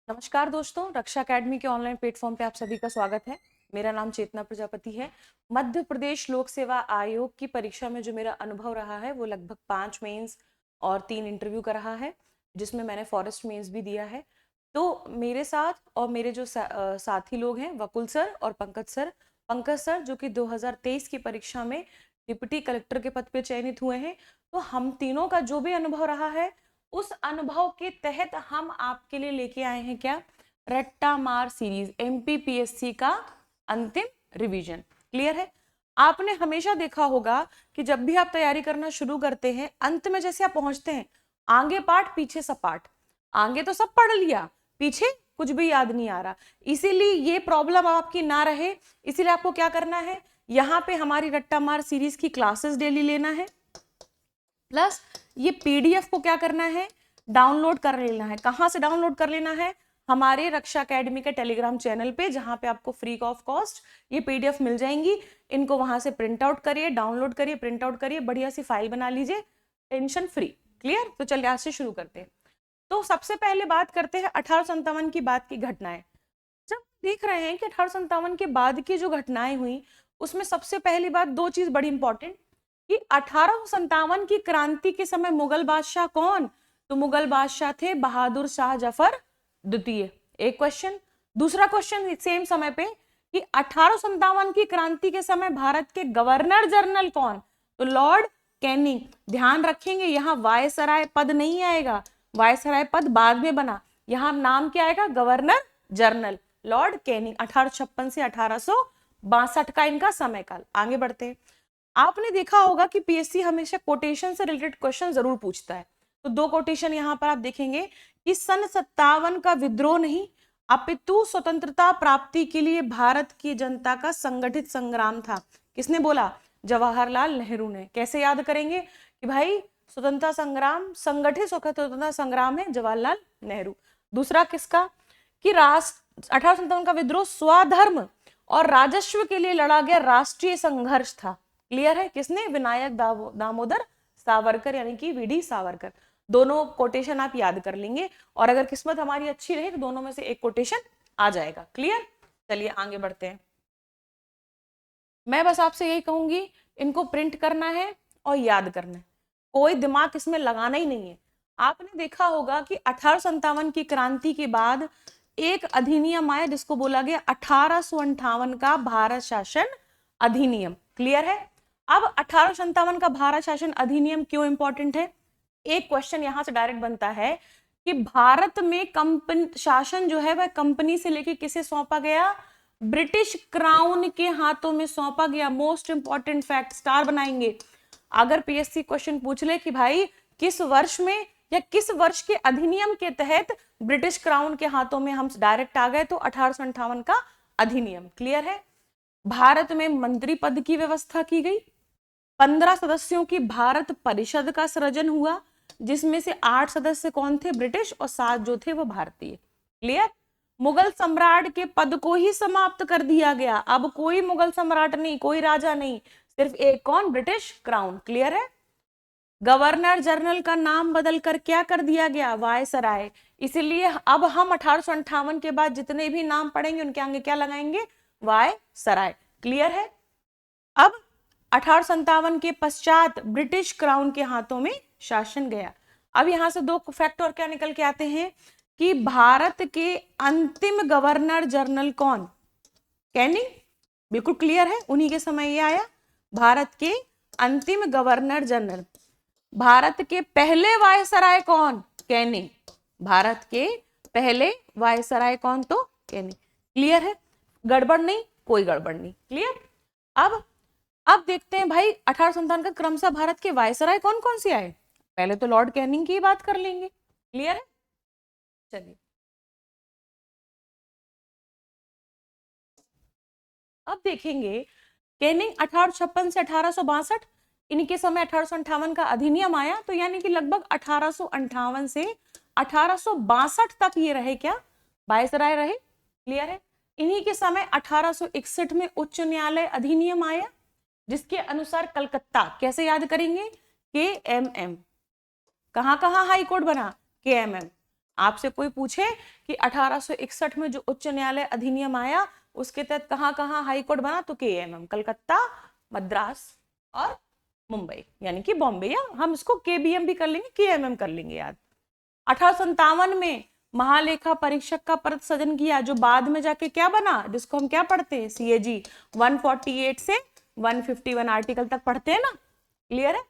नमस्कार दोस्तों, रक्षा अकेडमी के ऑनलाइन प्लेटफॉर्म पे आप सभी का स्वागत है। मेरा नाम चेतना प्रजापति है। मध्य प्रदेश लोक सेवा आयोग की परीक्षा में जो मेरा अनुभव रहा है वो लगभग 5 मेंस और 3 इंटरव्यू का रहा है, जिसमें मैंने फॉरेस्ट मेंस भी दिया है। तो मेरे साथ और मेरे जो साथी लोग हैं, वकुल सर और पंकज सर जो कि 2023 की परीक्षा में डिप्टी कलेक्टर के पद पे चयनित हुए हैं। तो हम तीनों का जो भी अनुभव रहा है, उस अनुभव के तहत हम आपके लिए लेके आए हैं क्या, रट्टा मार सीरीज, एमपीपीएससी का अंतिम रिवीजन। क्लियर है? आपने हमेशा देखा होगा कि जब भी आप तैयारी करना शुरू करते हैं, अंत में जैसे आप पहुंचते हैं, आगे पाठ पीछे सपाट। आगे तो सब पढ़ लिया, पीछे कुछ भी याद नहीं आ रहा। इसीलिए ये प्रॉब्लम आपकी ना रहे, इसीलिए आपको क्या करना है, यहाँ पे हमारी रट्टा मार सीरीज की क्लासेस डेली लेना है, प्लस ये पीडीएफ को क्या करना है, डाउनलोड कर लेना है। कहां से डाउनलोड कर लेना है? हमारे रक्षा अकेडमी के टेलीग्राम चैनल पे, जहां पे आपको फ्री ऑफ कॉस्ट ये पीडीएफ मिल जाएंगी। इनको वहां से प्रिंट आउट करिए, डाउनलोड करिए, प्रिंट आउट करिए, बढ़िया सी फाइल बना लीजिए, टेंशन फ्री। क्लियर? तो चलिए आज से शुरू करते हैं। तो सबसे पहले बात करते हैं 1857 की बाद की घटनाएं। जब देख रहे हैं कि 1857 के बाद की जो घटनाएं हुई, उसमें सबसे पहली बात, दो चीज बड़ी इंपॉर्टेंट, कि 1857 की क्रांति के समय मुगल बादशाह कौन? तो मुगल बादशाह थे बहादुर शाह जफर द्वितीय। एक क्वेश्चन। दूसरा क्वेश्चन सेम समय पे, कि 1857 की क्रांति के समय भारत के गवर्नर जनरल कौन? तो लॉर्ड कैनिंग। ध्यान रखेंगे, यहाँ वायसराय पद नहीं आएगा, वायसराय पद बाद में बना, यहाँ नाम क्या आएगा, गवर्नर जनरल लॉर्ड कैनिंग। 1856 से 1862 का इनका समय काल। आगे बढ़ते हैं। आपने देखा होगा कि पीएससी हमेशा कोटेशन से रिलेटेड क्वेश्चन जरूर पूछता है। तो दो कोटेशन यहां पर आप देखेंगे कि सन 57 का विद्रोह नहीं, अपितु स्वतंत्रता प्राप्ति के लिए भारत की जनता का संगठित संग्राम था। किसने बोला? जवाहरलाल नेहरू ने। कैसे याद करेंगे कि भाई स्वतंत्रता संग्राम, संगठित स्वतंत्रता संग्राम है जवाहरलाल नेहरू। दूसरा किसका? कि राष्ट्र 1857 का विद्रोह स्वधर्म और राजस्व के लिए लड़ा गया राष्ट्रीय संघर्ष था। क्लियर है? किसने? विनायक दामोदर सावरकर, यानी कि वीडी सावरकर। दोनों कोटेशन आप याद कर लेंगे, और अगर किस्मत हमारी अच्छी रहे तो दोनों में से एक कोटेशन आ जाएगा। क्लियर? चलिए आगे बढ़ते हैं। मैं बस आपसे यही कहूंगी, इनको प्रिंट करना है और याद करना है, कोई दिमाग इसमें लगाना ही नहीं है। आपने देखा होगा कि 1857 की क्रांति के बाद एक अधिनियम आया जिसको बोला गया 1858 का भारत शासन अधिनियम। क्लियर है? अब 1857 का भारत शासन अधिनियम क्यों इंपॉर्टेंट है? एक क्वेश्चन यहां से डायरेक्ट बनता है कि भारत में कंपनी शासन जो है वह कंपनी से लेके किसे सौंपा गया? ब्रिटिश क्राउन के हाथों में सौंपा गया। मोस्ट इंपॉर्टेंट फैक्ट, स्टार बनाएंगे। अगर पीएससी क्वेश्चन पूछ ले कि भाई किस वर्ष में या किस वर्ष के अधिनियम के तहत ब्रिटिश क्राउन के हाथों में हम डायरेक्ट आ गए, तो 1858 का अधिनियम। क्लियर है? भारत में मंत्री पद की व्यवस्था की गई, 15 सदस्यों की भारत परिषद का सृजन हुआ, जिसमें से 8 सदस्य कौन थे? ब्रिटिश, और 7 जो थे वो भारतीय। क्लियर? मुगल सम्राट के पद को ही समाप्त कर दिया गया। अब कोई मुगल सम्राट नहीं, कोई राजा नहीं, सिर्फ एक कौन? British crown. क्लियर है? गवर्नर जनरल का नाम बदलकर क्या कर दिया गया? वायसराय। इसीलिए अब हम 1858 के बाद जितने भी नाम पढ़ेंगे उनके आगे क्या लगाएंगे? वायसराय। क्लियर है? अब 1857 के पश्चात ब्रिटिश क्राउन के हाथों में शासन गया। अब यहां से दो फैक्ट और क्या निकल के आते हैं कि भारत के अंतिम गवर्नर जनरल कौन? कैनिंग। बिल्कुल क्लियर है, उन्हीं के समय ये आया, भारत के अंतिम गवर्नर जनरल। भारत के पहले वायसराय कौन? कैनिंग। भारत के पहले वायसराय कौन? तो कैनिंग। क्लियर है? गड़बड़ नहीं, कोई गड़बड़ नहीं। क्लियर? अब देखते हैं भाई 1857 का क्रमशः भारत के वायसराय कौन कौन से आए। पहले तो लॉर्ड कैनिंग की बात कर लेंगे। क्लियर है? चलिए अब देखेंगे, कैनिंग 1856 से 1862, इनके समय 1858 का अधिनियम आया, तो यानी कि लगभग 1858 से 1862 तक ये रहे क्या? वायसराय रहे। क्लियर है? इन्हीं के समय 1861 में उच्च न्यायालय अधिनियम आया, जिसके अनुसार कलकत्ता, कैसे याद करेंगे? के एम एम। कहां कहां हाई कोर्ट बना? के एम एम। आपसे कोई पूछे कि 1861 में जो उच्च न्यायालय अधिनियम आया उसके तहत कहाँ कहाँ हाई कोर्ट बना, तो केएमएम, कलकत्ता, मद्रास और मुंबई, यानी कि बॉम्बे, या हम इसको केबीएम भी कर लेंगे, केएमएम कर लेंगे याद। 1857 में महालेखा परीक्षक का पद सृजन किया, जो बाद में जाके क्या बना, जिसको हम क्या पढ़ते हैं, सीएजी 148 से 151 आर्टिकल तक पढ़ते हैं ना, क्लियर है।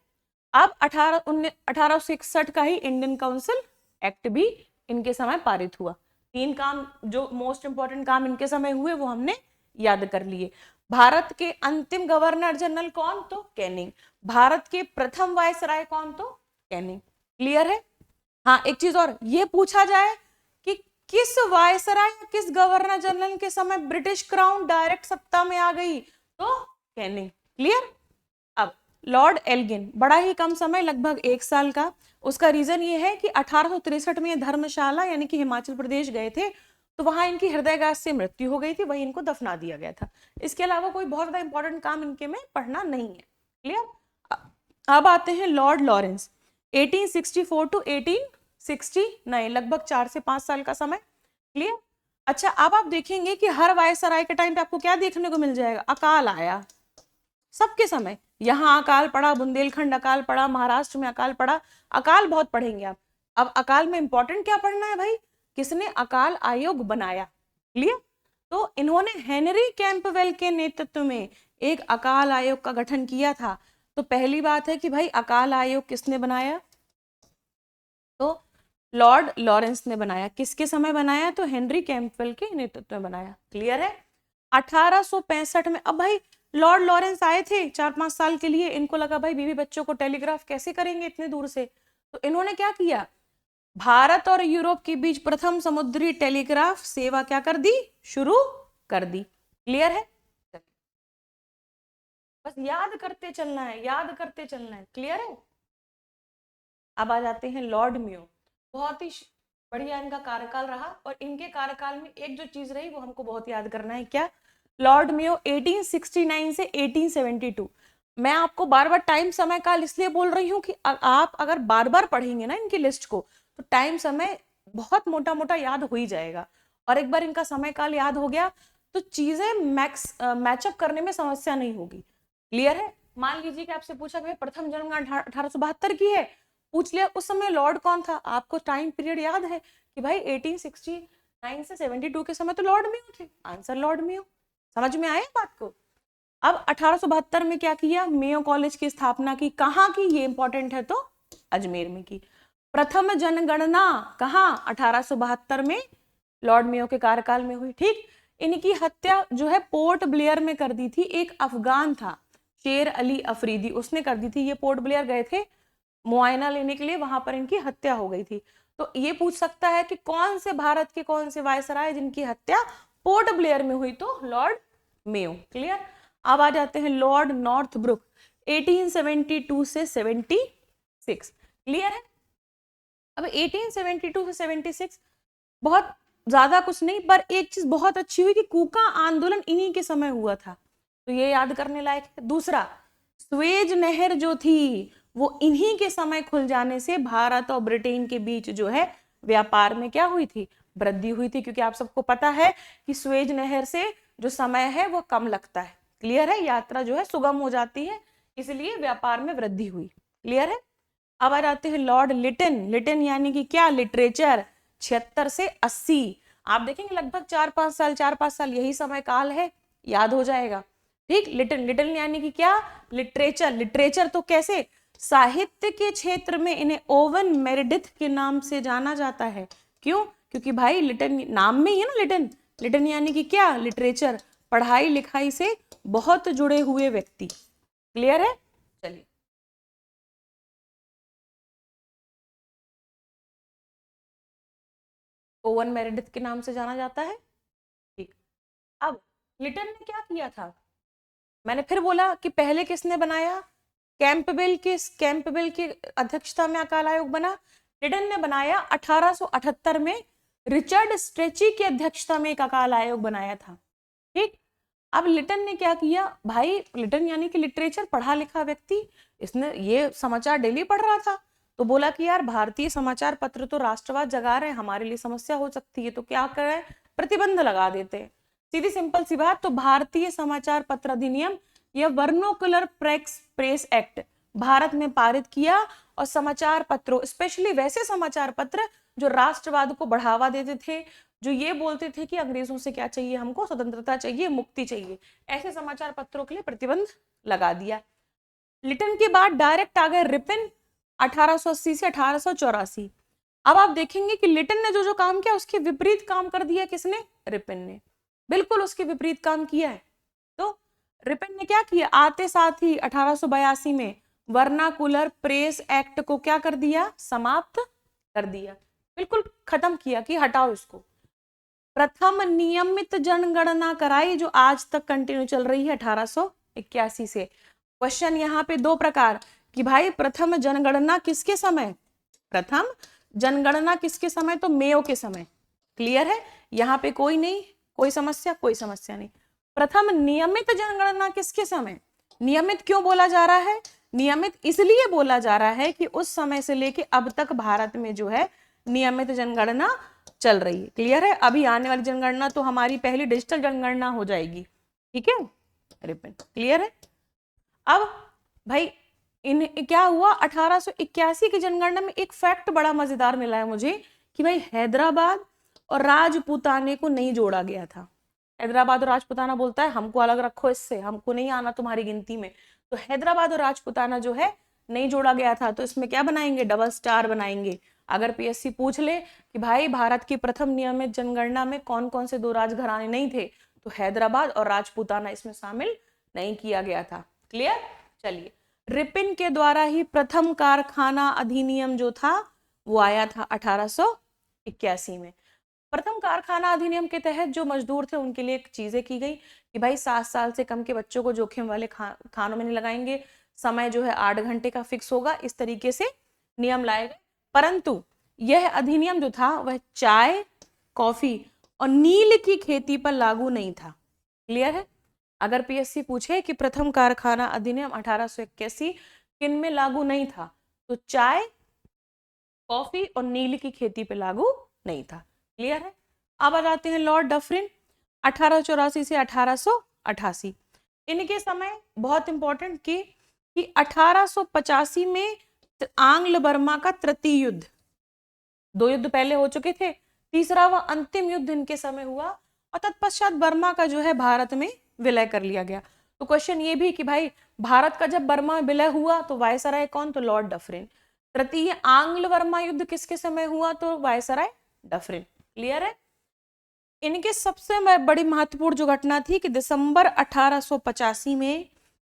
अब 1861 का ही इंडियन काउंसिल एक्ट भी इनके समय पारित हुआ। 3 काम जो मोस्ट इंपॉर्टेंट काम इनके समय हुए वो हमने याद कर लिए। भारत के अंतिम गवर्नर जनरल कौन, तो कैनिंग। भारत के प्रथम वायसराय कौन, तो कैनिंग, क्लियर है। हाँ, एक चीज और, ये पूछा जाए कि किस वायसराय या किस गवर्नर जनरल के समय ब्रिटिश क्राउन डायरेक्ट सत्ता में आ गई, तो कैनिंग, क्लियर। अब लॉर्ड एल्गिन, बड़ा ही कम समय, लगभग 1 साल का। उसका रीजन ये है कि 1863 में धर्मशाला यानी कि हिमाचल प्रदेश गए थे, तो वहां इनकी हृदयघात से मृत्यु हो गई थी, वही इनको दफना दिया गया था। इसके अलावा कोई बहुत ज्यादा इंपॉर्टेंट काम इनके में पढ़ना नहीं है, क्लियर। अब आते हैं लॉर्ड लॉरेंस, 1864 टू 1869, लगभग 4 से 5 साल का समय, क्लियर। अच्छा, अब आप देखेंगे कि हर वायसराय के टाइम पे आपको क्या देखने को मिल जाएगा, अकाल आया सबके समय। यहाँ अकाल पड़ा, बुंदेलखंड अकाल पड़ा, महाराष्ट्र में अकाल पड़ा, अकाल बहुत पढ़ेंगे आप। अब अकाल में इंपॉर्टेंट क्या पढ़ना है भाई, किसने अकाल आयोग बनाया, क्लियर। तो इन्होंने हेनरी कैंपवेल के नेतृत्व में एक अकाल आयोग का गठन किया था। तो पहली बात है कि भाई अकाल आयोग किसने बनाया, तो लॉर्ड लॉरेंस ने बनाया। किसके समय बनाया, तो हेनरी कैंपवेल के नेतृत्व में बनाया, क्लियर है। 1865 में, अब भाई लॉर्ड लॉरेंस आए थे 4-5 साल के लिए, इनको लगा भाई बीवी बच्चों को टेलीग्राफ कैसे करेंगे इतने दूर से, तो इन्होंने क्या किया, भारत और यूरोप के बीच प्रथम समुद्री टेलीग्राफ सेवा क्या कर दी, शुरू कर दी, क्लियर है। बस याद करते चलना है, याद करते चलना है, क्लियर है। अब आ जाते हैं लॉर्ड मेयो, बहुत ही बढ़िया इनका कार्यकाल रहा, और इनके कार्यकाल में एक जो चीज रही वो हमको बहुत याद करना है, क्या, लॉर्ड मेयो 1869 से 1872। मैं आपको बार बार टाइम समय काल इसलिए बोल रही हूँ कि आप अगर बार बार पढ़ेंगे ना इनकी लिस्ट को, तो टाइम समय बहुत मोटा मोटा याद हो ही जाएगा, और एक बार इनका समय काल याद हो गया तो चीजें मैचअप करने में समस्या नहीं होगी, क्लियर है। मान लीजिए कि आपसे पूछा कि प्रथम जनगणना 1872 की है, पूछ लिया उस समय लॉर्ड कौन था, आपको टाइम पीरियड याद है कि भाई 1869 से 72 के समय तो लॉर्ड मेयो थे, आंसर लॉर्ड मेयो, समझ में आया बात को। अब 1872 में क्या किया, मेयो कॉलेज की स्थापना की, कहाँ की, ये इंपॉर्टेंट है, तो अजमेर में की। प्रथम जनगणना कहाँ, 1872 में लॉर्ड मेयो के कार्यकाल में हुई, ठीक। इनकी हत्या जो है पोर्ट ब्लेयर में कर दी थी, एक अफगान था शेर अली अफरीदी, उसने कर दी थी। ये पोर्ट ब्लेयर गए थे मुआयना लेने के लिए, वहां पर इनकी हत्या हो गई थी। तो ये पूछ सकता है कि कौन से भारत के कौन से वायसराय जिनकी हत्या पोर्ट ब्लेयर में हुई, तो लॉर्ड मेयो, क्लियर। अब आ जाते हैं लॉर्ड नॉर्थब्रुक, 1872 से 76, क्लियर है। अब 1872 से 76 बहुत ज्यादा कुछ नहीं, पर एक चीज बहुत अच्छी हुई कि कूका आंदोलन इन्हीं के समय हुआ था, तो ये याद करने लायक है। दूसरा, स्वेज नहर जो थी वो इन्हीं के समय खुल जाने से भारत और ब्रिटेन के बीच जो है व्यापार में क्या हुई थी, वृद्धि हुई थी, क्योंकि आप सबको पता है कि स्वेज नहर से जो समय है वो कम लगता है, क्लियर है, यात्रा जो है सुगम हो जाती है, इसलिए व्यापार में वृद्धि हुई, क्लियर है। अब आ जाते हैं लॉर्ड लिटन, लिटन यानी कि क्या, लिटरेचर, 76 से 80। आप देखेंगे लगभग 4-5 साल यही समय काल है, याद हो जाएगा, ठीक। लिटन, लिटन यानी कि क्या, लिटरेचर, लिटरेचर तो कैसे, साहित्य के क्षेत्र में इन्हें ओवन मेरेडिथ के नाम से जाना जाता है, क्यों, क्योंकि भाई लिटन नाम में ही है ना, लिटन, लिटन यानी कि क्या, लिटरेचर, पढ़ाई लिखाई से बहुत जुड़े हुए व्यक्ति, क्लियर है। चलिए, ओवन मेरेडिथ के नाम से जाना जाता है, ठीक। अब लिटन ने क्या किया था, मैंने फिर बोला कि पहले किसने बनाया, कैंपबेल की अध्यक्षता में अकाल आयोग बना। लिटन ने बनाया 1878 में, रिचर्ड स्ट्रेची की अध्यक्षता में एक अकाल आयोग बनाया था, ठीक। अब लिटन ने क्या किया भाई, लिटन यानी कि लिटरेचर, पढ़ा लिखा व्यक्ति, इसने ये समाचार डेली पढ़ रहा था, तो बोला कि यार भारतीय समाचार पत्र तो राष्ट्रवाद जगा रहे हैं, हमारे लिए समस्या हो सकती है, तो क्या करें, प्रतिबंध लगा देते हैं। सीधी सिंपल सी बात। तो भारतीय समाचार पत्र अधिनियम या वर्नोकुलर प्रेस एक्ट भारत में पारित किया, और समाचार पत्रों, स्पेशली वैसे समाचार पत्र जो राष्ट्रवाद को बढ़ावा देते थे, जो ये बोलते थे कि अंग्रेजों से क्या चाहिए, हमको स्वतंत्रता चाहिए, मुक्ति चाहिए, ऐसे समाचार पत्रों के लिए प्रतिबंध लगा दिया। लिटन के बाद डायरेक्ट आ गए रिपन 1880 से 1884। अब आप देखेंगे कि लिटन ने जो जो काम किया उसके विपरीत काम कर दिया किसने, रिपन ने, बिल्कुल उसके विपरीत काम किया है। तो रिपन ने क्या किया, आते साथ ही 1882 में वर्नाकुलर प्रेस एक्ट को क्या कर दिया, समाप्त कर दिया, बिल्कुल खत्म किया कि हटाओ इसको। प्रथम नियमित जनगणना कराई जो आज तक कंटिन्यू चल रही है 1881 से। क्वेश्चन यहाँ पे दो प्रकार कि भाई प्रथम जनगणना किसके समय, प्रथम जनगणना किसके समय, तो मेयो के समय। क्लियर है, यहाँ पे कोई नहीं, कोई समस्या नहीं। प्रथम नियमित जनगणना किसके समय, नियमित क्यों बोला जा रहा है, नियमित इसलिए बोला जा रहा है कि उस समय से लेके अब तक भारत में जो है नियमित जनगणना चल रही है। क्लियर है, अभी आने वाली जनगणना तो हमारी पहली डिजिटल जनगणना हो जाएगी। ठीक है, रिपीट, क्लियर है। अब भाई इन क्या हुआ, 1881 की जनगणना में एक फैक्ट बड़ा मजेदार मिला है मुझे कि भाई हैदराबाद और राजपूताने को नहीं जोड़ा गया था। हैदराबाद और राजपूताना बोलता है हमको अलग रखो, इससे हमको नहीं आना तुम्हारी गिनती में। तो हैदराबाद और राजपूताना जो है नहीं जोड़ा गया था, तो इसमें क्या बनाएंगे, डबल स्टार बनाएंगे। अगर पीएससी पूछ ले कि भाई भारत की प्रथम नियमित जनगणना में कौन कौन से दो राजघराने नहीं थे, तो हैदराबाद और राजपूताना इसमें शामिल नहीं किया गया था। क्लियर, चलिए। रिपिन के द्वारा ही प्रथम कारखाना अधिनियम जो था वो आया था 1881 में। प्रथम कारखाना अधिनियम के तहत जो मजदूर थे उनके लिए चीजें की गई कि भाई 7 साल से कम के बच्चों को जोखिम वाले खानों में नहीं लगाएंगे, समय जो है 8 घंटे का फिक्स होगा, इस तरीके से नियम लाए गए। परंतु यह अधिनियम जो था वह चाय, कॉफी और नील की खेती पर लागू नहीं था। क्लियर है, अगर पीएससी पूछे कि प्रथम कारखाना अधिनियम 1881 किन में लागू नहीं था, तो चाय, कॉफी और नील की खेती पे लागू नहीं था। क्लियर है। अब आ जाते हैं लॉर्ड डफरिन 1884 से 1888। इनके समय बहुत इंपॉर्टेंट कि 1885 में आंग्ल बर्मा का तृतीय युद्ध, 2 युद्ध पहले हो चुके थे, तीसरा व अंतिम युद्ध इनके समय हुआ, और तत्पश्चात बर्मा का जो है भारत में विलय कर लिया गया। तो क्वेश्चन ये भी कि भाई भारत का जब बर्मा में विलय हुआ तो वायसराय कौन, तो लॉर्ड डफरिन। तृतीय आंग्ल बर्मा युद्ध किसके समय हुआ, तो वायसराय डफरिन। क्लियर है। इनके सबसे बड़ी महत्वपूर्ण जो घटना थी कि दिसंबर 1885 में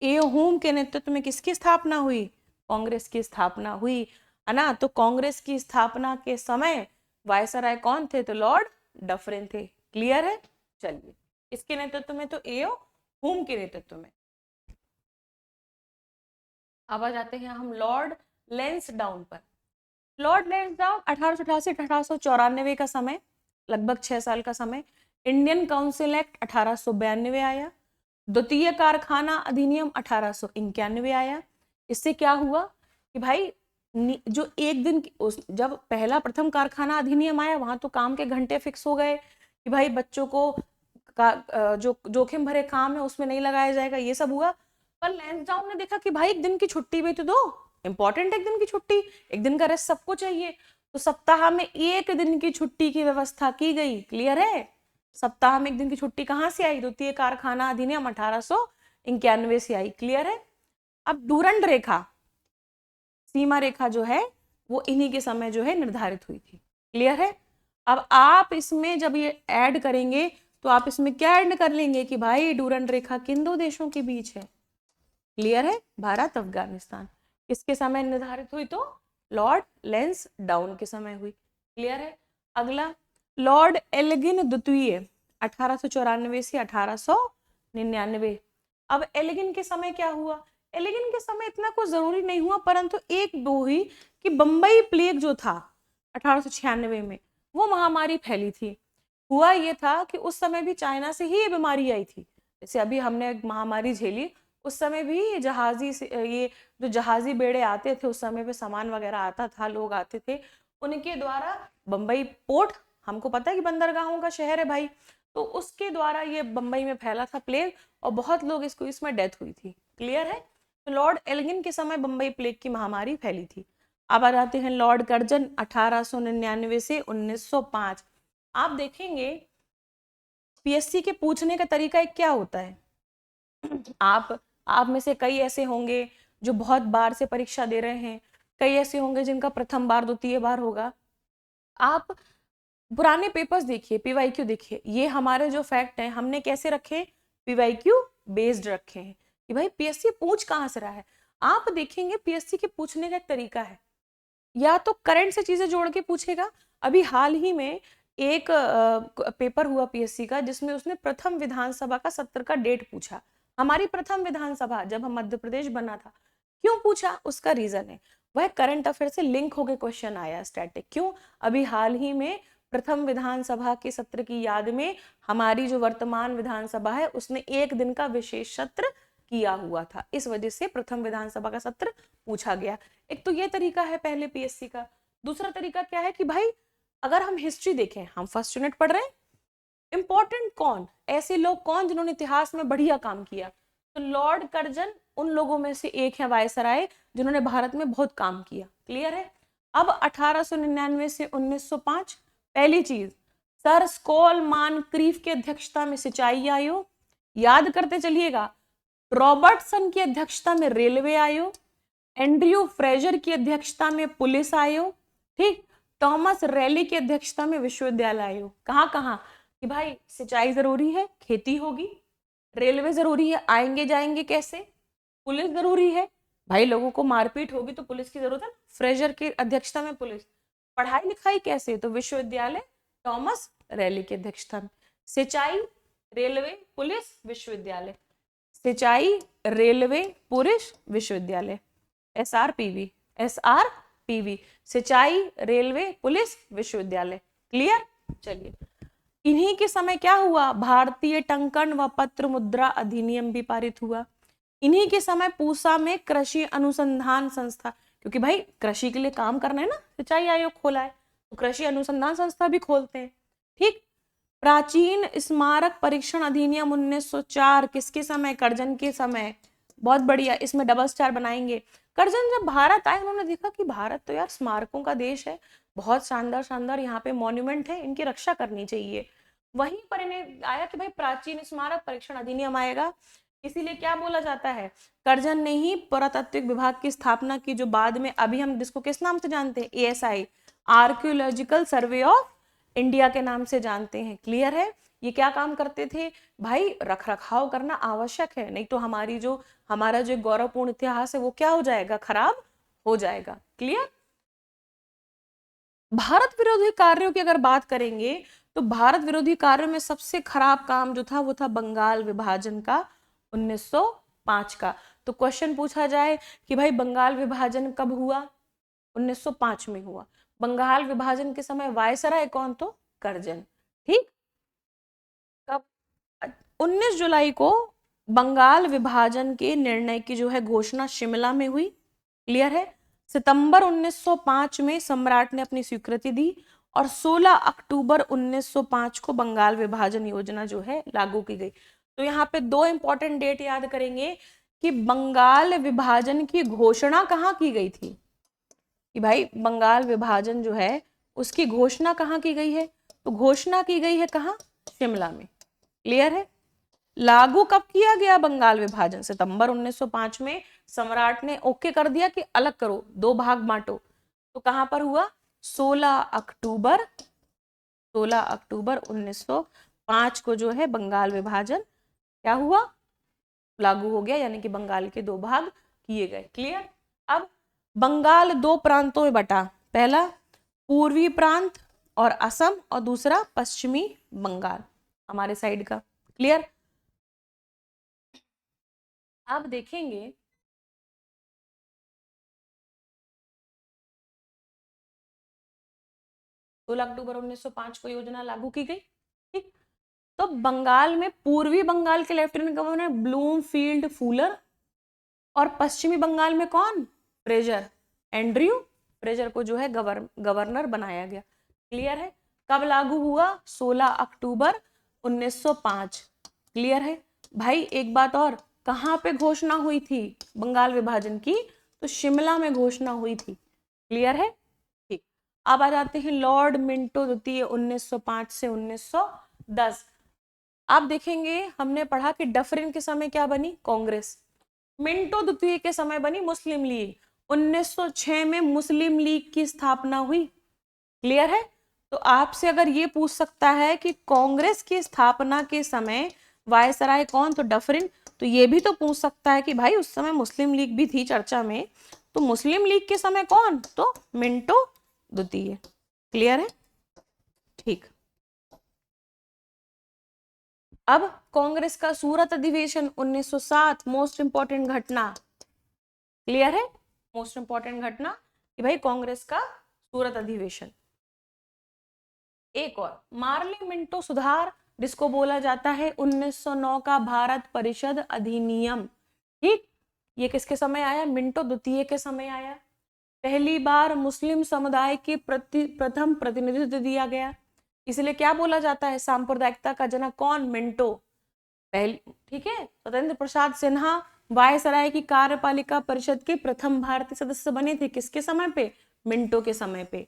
एओहूम के नेतृत्व में किसकी स्थापना हुई, कांग्रेस की स्थापना हुई, है ना। तो कांग्रेस की स्थापना के समय वायसराय कौन थे, तो लॉर्ड डफरिन थे। क्लियर है, चलिए। इसके नेतृत्व में, तो एओहूम के नेतृत्व में। अब आ जाते हैं हम लॉर्ड लैंसडाउन पर। लॉर्ड लैंसडाउन 1888 1894 का समय, लगभग 6 साल का समय। इंडियन काउंसिल एक्ट 1892 आया। द्वितीय कारखाना अधिनियम 1891 आया। इससे क्या हुआ कि भाई जो एक दिन जब पहला प्रथम कारखाना अधिनियम आया वहां तो काम के घंटे फिक्स हो गए कि भाई बच्चों को जो जोखिम भरे काम है उसमें नहीं लगाया जाएगा, ये सब हुआ। पर लैंसडाउन ने देखा कि भाई एक दिन की छुट्टी भी तो दो, इंपॉर्टेंट एक दिन की छुट्टी, एक दिन का रेस्ट सबको चाहिए। तो सप्ताह में एक दिन की छुट्टी की व्यवस्था की गई। क्लियर है, सप्ताह में एक दिन की छुट्टी कहां से आई, द्वितीय कारखाना अधिनियम 1891 से आई। क्लियर है। अब डूरंड रेखा, सीमा रेखा जो है वो इन्हीं के समय जो है निर्धारित हुई थी। क्लियर है। अब आप इसमें जब ये ऐड करेंगे तो आप इसमें क्या ऐड कर लेंगे कि भाई डूरंड रेखा किन दो देशों के बीच है। क्लियर है, भारत अफगानिस्तान। किसके समय निर्धारित हुई, तो लॉर्ड लैंसडाउन के समय हुई। क्लियर है। अगला लॉर्ड एल्गिन द्वितीय 1894 से 1899। अब एल्गिन के समय क्या हुआ, एल्गिन के समय इतना कुछ जरूरी नहीं हुआ, परंतु एक दो हुई कि बंबई प्लेग जो था 1896 में वो महामारी फैली थी। हुआ ये था कि उस समय भी चाइना से ही ये बीमारी आई थी, जैसे अभी हमने एक महामारी झेली उस समय भी जहाजी से ये जो जहाजी बेड़े आते थे उस समय पे सामान वगैरह आता था, लोग आते थे, उनके द्वारा बम्बई पोर्ट, हमको पता है कि बंदरगाहों का शहर है भाई, तो उसके द्वारा ये बम्बई में फैला था प्लेग और बहुत लोग इसमें डेथ हुई थी। क्लियर है? तो लॉर्ड एल्गिन के समय बम्बई प्लेग की महामारी फैली थी। अब आ जाते हैं लॉर्ड कर्जन 1899 से 1905। आप देखेंगे पीएससी के पूछने का तरीका एक क्या होता है, आप में से कई ऐसे होंगे जो बहुत बार से परीक्षा दे रहे हैं, कई ऐसे होंगे जिनका प्रथम बार द्वितीय बार होगा। आप पुराने पेपर्स देखिए, पीवाईक्यू देखिए, ये हमारे जो फैक्ट है हमने कैसे रखे, पीवाईक्यू बेस्ड रखे हैं कि भाई पीएससी पूछ कहाँ से रहा है। आप देखेंगे पीएससी के पूछने का एक तरीका है, या तो करंट से चीजें जोड़ के पूछेगा। अभी हाल ही में एक पेपर हुआ पीएससी का जिसमें उसने प्रथम विधानसभा का सत्र का डेट पूछा। हमारी प्रथम विधानसभा जब हम मध्य प्रदेश बना था, क्यों पूछा, उसका रीजन है वह करंट अफेयर से लिंक होकर क्वेश्चन आया स्टैटिक। क्यों? अभी हाल ही में प्रथम विधानसभा के सत्र की याद में हमारी जो वर्तमान विधानसभा है उसने एक दिन का विशेष सत्र किया हुआ था, इस वजह से प्रथम विधानसभा का सत्र पूछा गया। एक तो ये तरीका है पहले पीएससी का। दूसरा तरीका क्या है कि भाई अगर हम हिस्ट्री देखें, हम फर्स्ट यूनिट पढ़ रहे हैं, इंपॉर्टेंट कौन, ऐसे लोग कौन जिन्होंने इतिहास में बढ़िया काम किया, तो लॉर्ड कर्जन उन लोगों में से एक है वायसराय जिन्होंने भारत में बहुत काम किया। क्लियर है? अब 1899 से 1905, पहली चीज सर स्कॉल मानक्रीफ की अध्यक्षता में सिंचाई आयोग, याद करते चलिएगा, रॉबर्टसन की अध्यक्षता में रेलवे आयोग, एंड्रयू फ्रेजर की अध्यक्षता में पुलिस आयोग, ठीक, थॉमस रैली की अध्यक्षता में विश्वविद्यालय आयोग। कहाँ कहाँ कि भाई सिंचाई जरूरी है, खेती होगी, रेलवे जरूरी है, आएंगे जाएंगे कैसे, पुलिस जरूरी है, भाई लोगों को मारपीट होगी तो पुलिस की जरूरत है, फ्रेजर की अध्यक्षता में पुलिस, पढ़ाई लिखाई कैसे, तो विश्वविद्यालय थॉमस रैली की अध्यक्षता में, सिंचाई, रेलवे, पुलिस, विश्वविद्यालय, सिंचाई, रेलवे, पुलिस, विश्वविद्यालय, SRPV, सिंचाई, रेलवे, पुलिस, विश्वविद्यालय। क्लियर? चलिए, इन्हीं के समय क्या हुआ, भारतीय टंकन व पत्र मुद्रा अधिनियम भी पारित हुआ। इन्हीं के समय पूसा में कृषि अनुसंधान संस्था, क्योंकि भाई कृषि के लिए काम करना है ना, सिंचाई आयोग खोला है तो कृषि अनुसंधान संस्था भी खोलते हैं। ठीक, प्राचीन स्मारक परीक्षण अधिनियम 1904 किसके समय, कर्जन के समय। बहुत बढ़िया, इसमें डबल स्टार बनाएंगे। कर्जन जब भारत आए उन्होंने देखा कि भारत तो यार स्मारकों का देश है, बहुत शानदार शानदार यहाँ पे मॉन्यूमेंट है, इनकी रक्षा करनी चाहिए। वहीं पर इन्हें आया कि भाई प्राचीन स्मारक परीक्षण अधिनियम आएगा, इसीलिए क्या बोला जाता है, कर्जन ने ही पुरातात्विक विभाग की स्थापना की, जो बाद में अभी हम जिसको किस नाम से जानते हैं, ASI, archaeological survey of India के नाम से जानते हैं। क्लियर है? ये क्या काम करते थे भाई, रख रखाव करना आवश्यक है, नहीं तो हमारा जो गौरवपूर्ण इतिहास है वो क्या हो जाएगा, खराब हो जाएगा। क्लियर? भारत विरोधी कार्यों की अगर बात करेंगे तो भारत विरोधी कार्यों में सबसे खराब काम जो था वो था बंगाल विभाजन का 1905 का। तो क्वेश्चन पूछा जाए कि भाई बंगाल विभाजन कब हुआ, 1905 में हुआ। बंगाल विभाजन के समय वायसराय कौन, तो कर्जन। ठीक, कब, 19 जुलाई को बंगाल विभाजन के निर्णय की जो है घोषणा शिमला में हुई। क्लियर है? सितंबर 1905 में सम्राट ने अपनी स्वीकृति दी और 16 अक्टूबर 1905 को बंगाल विभाजन योजना जो है लागू की गई। तो यहाँ पे दो इंपॉर्टेंट डेट याद करेंगे कि बंगाल विभाजन की घोषणा कहाँ की गई थी, कि भाई बंगाल विभाजन जो है उसकी घोषणा कहाँ की गई है, तो घोषणा की गई है कहाँ, शिमला में। क्लियर है? लागू कब किया गया बंगाल विभाजन, सितंबर 1905 में सम्राट ने ओके कर दिया कि अलग करो, दो भाग बांटो, तो कहां पर हुआ, 16 अक्टूबर 1905 को जो है बंगाल विभाजन क्या हुआ, लागू हो गया, यानी कि बंगाल के दो भाग किए गए। क्लियर? अब बंगाल दो प्रांतों में बटा, पहला पूर्वी प्रांत और असम, और दूसरा पश्चिमी बंगाल हमारे साइड का। क्लियर? आप देखेंगे 16 अक्टूबर 1905 को योजना लागू की गई। ठीक, तो बंगाल में पूर्वी बंगाल के लेफ्टिनेंट गवर्नर ब्लूमफील्ड फूलर, और पश्चिमी बंगाल में कौन? फ्रेजर, एंड्रयू फ्रेजर को जो है गवर्नर बनाया गया। क्लियर है? कब लागू हुआ? 16 अक्टूबर 1905। क्लियर है भाई? एक बात और, कहाँ पे घोषणा हुई थी बंगाल विभाजन की? तो शिमला में घोषणा हुई थी। क्लियर है? ठीक। अब आ जाते हैं लॉर्ड मिंटो द्वितीय 1905 से 1910। आप देखेंगे हमने पढ़ा कि डफरिन के समय क्या बनी? कांग्रेस। मिंटो द्वितीय के समय बनी मुस्लिम लीग। 1906 में मुस्लिम लीग की स्थापना हुई। क्लियर है? तो आपसे अगर ये पूछ सकता है कि कांग्रेस की स्थापना के समय वायसराय कौन? तो डफरिन। तो ये भी तो पूछ सकता है कि भाई उस समय मुस्लिम लीग भी थी चर्चा में, तो मुस्लिम लीग के समय कौन? तो मिंटो द्वितीय। क्लियर है? ठीक। अब कांग्रेस का सूरत अधिवेशन 1907, मोस्ट इंपॉर्टेंट घटना। क्लियर है? मोस्ट इंपॉर्टेंट घटना कि भाई कांग्रेस का सूरत अधिवेशन। एक और मार्ले मिंटो सुधार, जिसको बोला जाता है 1909 का भारत परिषद अधिनियम। ठीक, ये किसके समय आया? मिंटो द्वितीय के समय आया। पहली बार मुस्लिम समुदाय के प्रथम प्रतिनिधित्व दिया गया, इसलिए क्या बोला जाता है? सांप्रदायिकता का जनक कौन? मिंटो। पहली, ठीक है। सत्येंद्र प्रसाद सिन्हा वायसराय की कार्यपालिका परिषद के प्रथम भारतीय सदस्य बने थे। किसके समय पे? मिंटो के समय पे।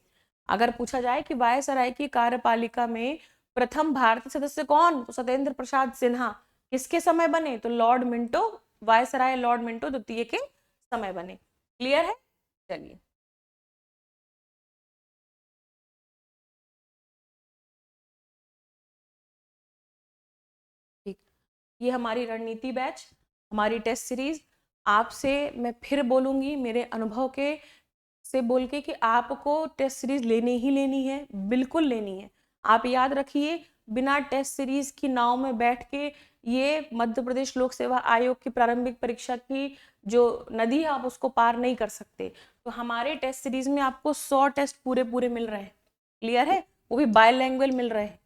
अगर पूछा जाए कि वायसराय की कार्यपालिका में प्रथम भारतीय सदस्य कौन? तो सत्येंद्र प्रसाद सिन्हा। किसके समय बने? तो Lord Minto, viceroy Lord Minto द्वितीय के समय बने। क्लियर है? चलिए, ठीक। ये हमारी रणनीति बैच, हमारी टेस्ट सीरीज। आपसे मैं फिर बोलूंगी मेरे अनुभव के से बोल के कि आपको टेस्ट सीरीज लेनी ही लेनी है, बिल्कुल लेनी है। आप याद रखिए, बिना टेस्ट सीरीज की नाव में बैठ के ये मध्य प्रदेश लोक सेवा आयोग की प्रारंभिक परीक्षा की जो नदी है आप उसको पार नहीं कर सकते। तो हमारे टेस्ट सीरीज में आपको 100 टेस्ट पूरे पूरे मिल रहे हैं। क्लियर है? वो भी बायलैंग्वेज मिल रहे हैं।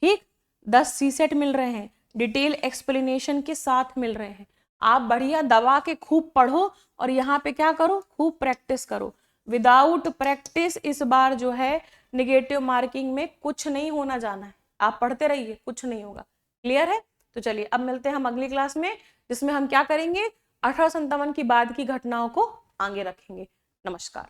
ठीक, 10 सी सेट मिल रहे हैं, डिटेल एक्सप्लेनेशन के साथ मिल रहे हैं। आप बढ़िया दबा के खूब पढ़ो और यहाँ पे क्या करो? खूब प्रैक्टिस करो। विदाउट प्रैक्टिस इस बार जो है निगेटिव मार्किंग में कुछ नहीं होना जाना है। आप पढ़ते रहिए, कुछ नहीं होगा। क्लियर है? तो चलिए अब मिलते हैं हम अगली क्लास में, जिसमें हम क्या करेंगे? 1857 की बाद की घटनाओं को आगे रखेंगे। नमस्कार।